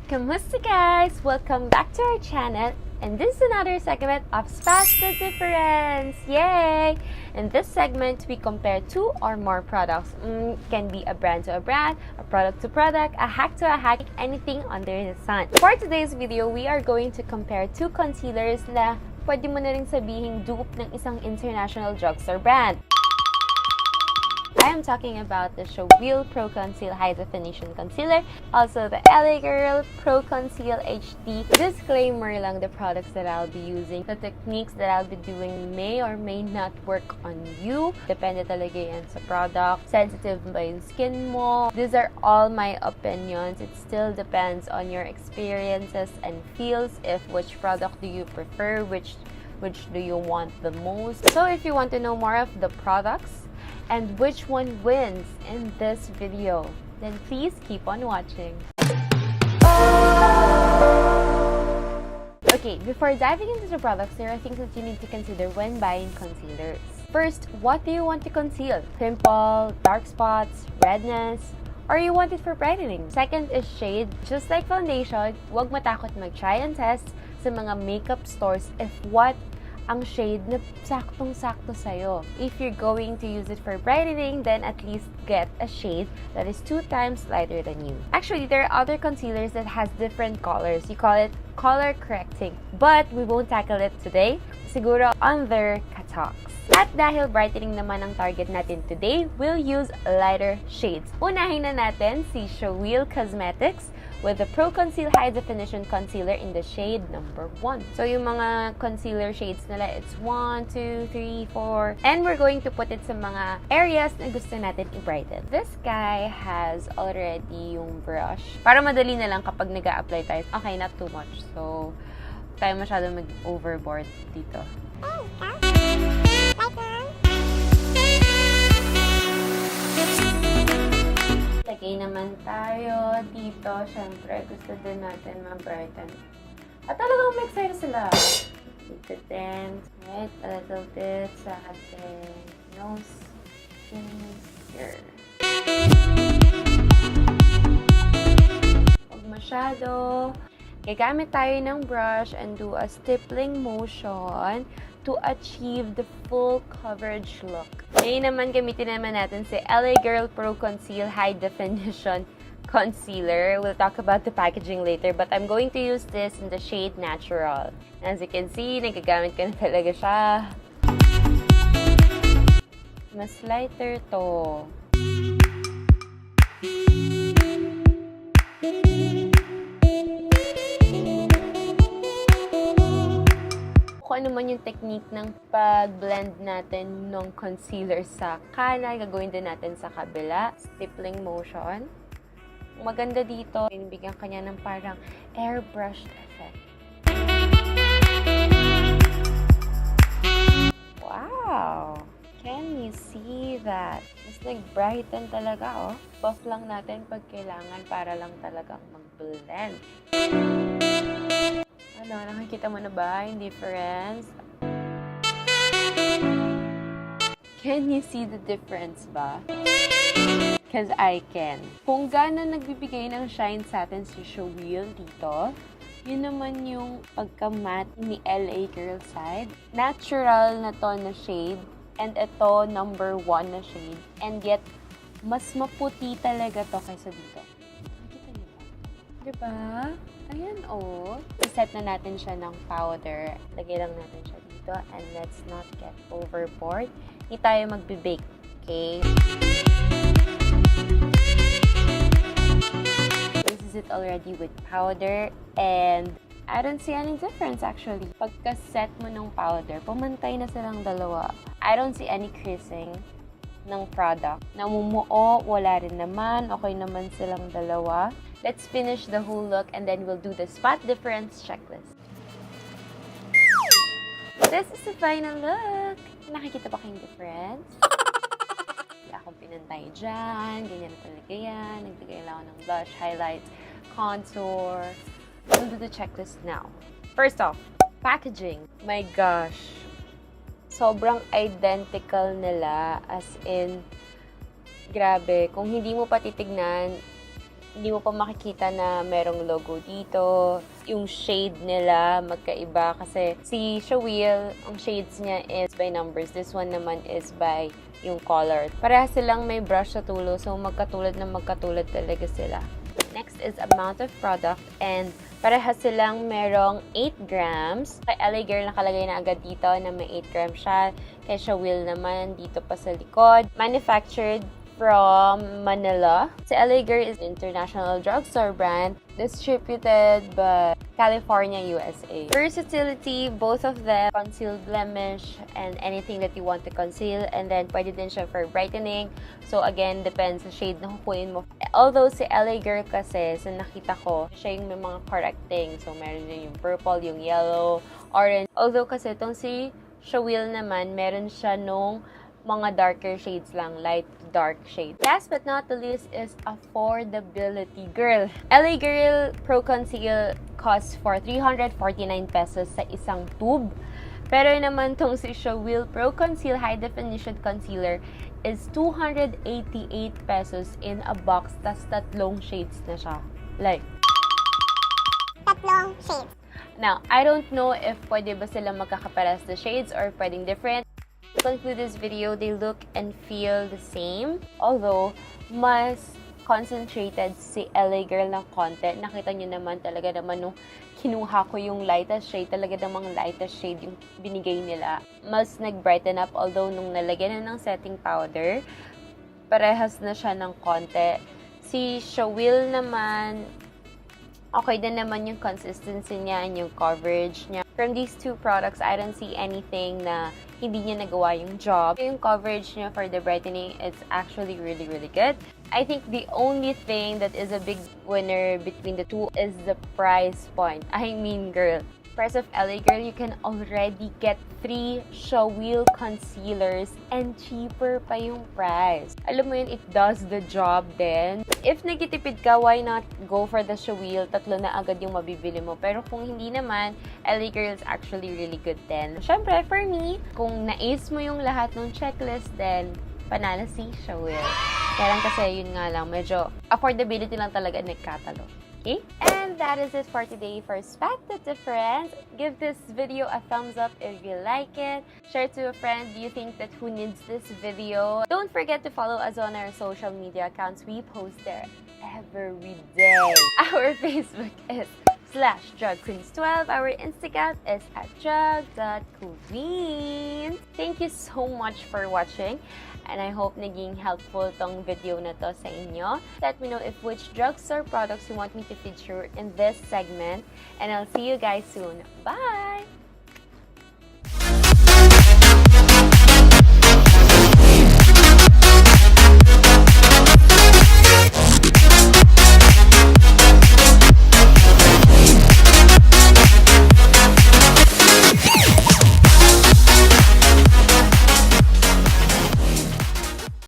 Kamusta guys? Welcome back to our channel, and this is another segment of Spot the Difference! Yay! In this segment, we compare two or more products. Can be a brand to a brand, a product to product, a hack to a hack, anything under the sun. For today's video, we are going to compare two concealers na pwede mo na rin sabihing dupe ng isang international drugstore brand. I am talking about the SHAWILL Pro Conceal High Definition Concealer, also the LA Girl Pro Conceal HD. Disclaimer lang, the products that I'll be using, the techniques that I'll be doing may or may not work on you. Depende talaga yan sa product. Sensitive ba yung skin mo? These are all my opinions. It still depends on your experiences and feels, if which product do you prefer, which do you want the most. So if you want to know more of the products, and which one wins in this video, then please keep on watching. Okay, before diving into the products, there are things that you need to consider when buying concealers. First, what do you want to conceal? Pimple, dark spots, redness, or you want it for brightening? Second is shade. Just like foundation, huwag matakot mag-try and test sa mga makeup stores if what ang shade na saktong-sakto sa'yo. If you're going to use it for brightening, then at least get a shade that is 2 times lighter than you. Actually, there are other concealers that has different colors. You call it color correcting. But we won't tackle it today. Siguro on their catalogs. At dahil brightening naman ang target natin today, we'll use lighter shades. Unahin na natin si SHAWILL Cosmetics with the Pro Conceal High Definition Concealer in the shade number 1. So yung mga concealer shades nila, it's 1, 2, 3, 4. And we're going to put it sa mga areas na gusto natin i-brighten. This guy has already yung brush. Para madali na lang kapag nag-a-apply tayo. Okay, not too much. So, tayo masyado mag-overboard dito. Lagay naman tayo dito. Siyempre, gusto din natin ma-brighten. At talagang ma-excite sila. Dito din. Right, a little bit sa ating nose. Here. Huwag masyado. Gagamit tayo ng brush and do a stippling motion to achieve the full coverage look. Ngayon naman, gamitin naman natin si LA Girl Pro Conceal High Definition Concealer. We'll talk about the packaging later, but I'm going to use this in the shade Natural. As you can see, nagagamit ko na talaga siya. Mas lighter to. Kung ano man yung technique ng pag-blend natin ng concealer sa kanan, gagawin din natin sa kabila. Stippling motion. Maganda dito, binibigyan kanya ng parang airbrushed effect. Wow! Can you see that? Mas nag-brighten talaga, oh. Buff lang natin pag kailangan para lang talagang mag-blend. Ano, nakikita mo na ba yung difference? Can you see the difference ba? Because I can. Kung gaano nagbibigay ng shine sa atin si SHAWILL dito, yun naman yung pagka-matte ni LA Girl side. Natural na to na shade, and ito number 1 na shade. And yet, mas maputi talaga to kaysa dito. Nakikita niyo ba? Diba? Ayan, oh. I-set na natin siya ng powder. Lagay lang natin siya dito. And let's not get overboard. Hindi tayo magbe-bake, okay? This is it already with powder. And I don't see any difference actually. Pagka-set mo ng powder, pumantay na silang dalawa. I don't see any creasing ng product. Namumuo, wala rin naman. Okay naman silang dalawa. Let's finish the whole look and then we'll do the spot difference checklist. This is the final look. Nakikita ba kayong difference? Wala akong pinantay dyan. Ganyan na talaga yan. Nagbigay lang ako ng blush, highlights, contour. We'll do the checklist now. First off, packaging. My gosh. Sobrang identical nila. As in, grabe. Kung hindi mo pa titignan, Hindi mo pa makikita na merong logo dito. Yung shade nila magkaiba kasi si SHAWILL, ang shades niya is by numbers. This one naman is by yung color. Parehas silang may brush sa tulo, so magkatulad talaga sila. Next is amount of product, and parehas silang merong 8 grams. Kay LA Girl nakalagay na agad dito na may 8 grams siya. Kay SHAWILL naman dito pa sa likod. Manufactured from Manila. Si LA Girl is an international drugstore brand distributed by California, USA. Versatility, both of them conceal blemish and anything that you want to conceal, and then pwede din siya for brightening. So again, depends sa shade na kukunin mo. Although si LA Girl kasi, sa nakita ko, siya yung may mga correcting. So meron din yung purple, yung yellow, orange. Although kasi itong si SHAWILL naman, meron siya nung mga darker shades lang, light to dark shade. Last but not the least is affordability. Girl, LA Girl Pro Conceal costs for 349 pesos sa isang tube. Pero naman tong si SHAWILL Pro Conceal High Definition Concealer is 288 pesos in a box, tas tatlong shades na siya. Like, tatlong shades. Now, I don't know if pwede ba sila magkakaparas na shades or pwedeng different. To conclude this video, they look and feel the same. Although, mas concentrated si LA Girl ng konti. Nakita nyo naman talaga naman nung kinuha ko yung lightest shade, talaga namang lightest shade yung binigay nila. Mas nag-brighten up, although nung nalagyan na ng setting powder, parehas na siya ng konti. Si SHAWILL naman, okay din naman yung consistency niya and yung coverage niya. From these two products, I don't see anything na hindi niya nagawa yung job. Yung coverage niya for the brightening, it's actually really, really good. I think the only thing that is a big winner between the two is the price point. I mean, girl, price of LA Girl, you can already get 3 SHAWILL concealers and cheaper pa yung price. Alam mo yun, it does the job din. If nagtitipid ka, why not go for the SHAWILL? Tatlo na agad yung mabibili mo. Pero kung hindi naman, LA Girl is actually really good din. Syempre, for me, kung na-ace mo yung lahat ng checklist, then panalo si SHAWILL. Kaya lang kasi, yun nga lang, medyo affordability lang talaga nagkatalo. Okay? And that is it for today for Spot the Difference. Give this video a thumbs up if you like it. Share to a friend you think that who needs this video. Don't forget to follow us on our social media accounts. We post there every day. Our Facebook is /drugqueens12. Our Instagram is @drug.queens. Thank you so much for watching. And I hope naging helpful tong video na to sa inyo. Let me know if which drugstore products you want me to feature in this segment. And I'll see you guys soon. Bye!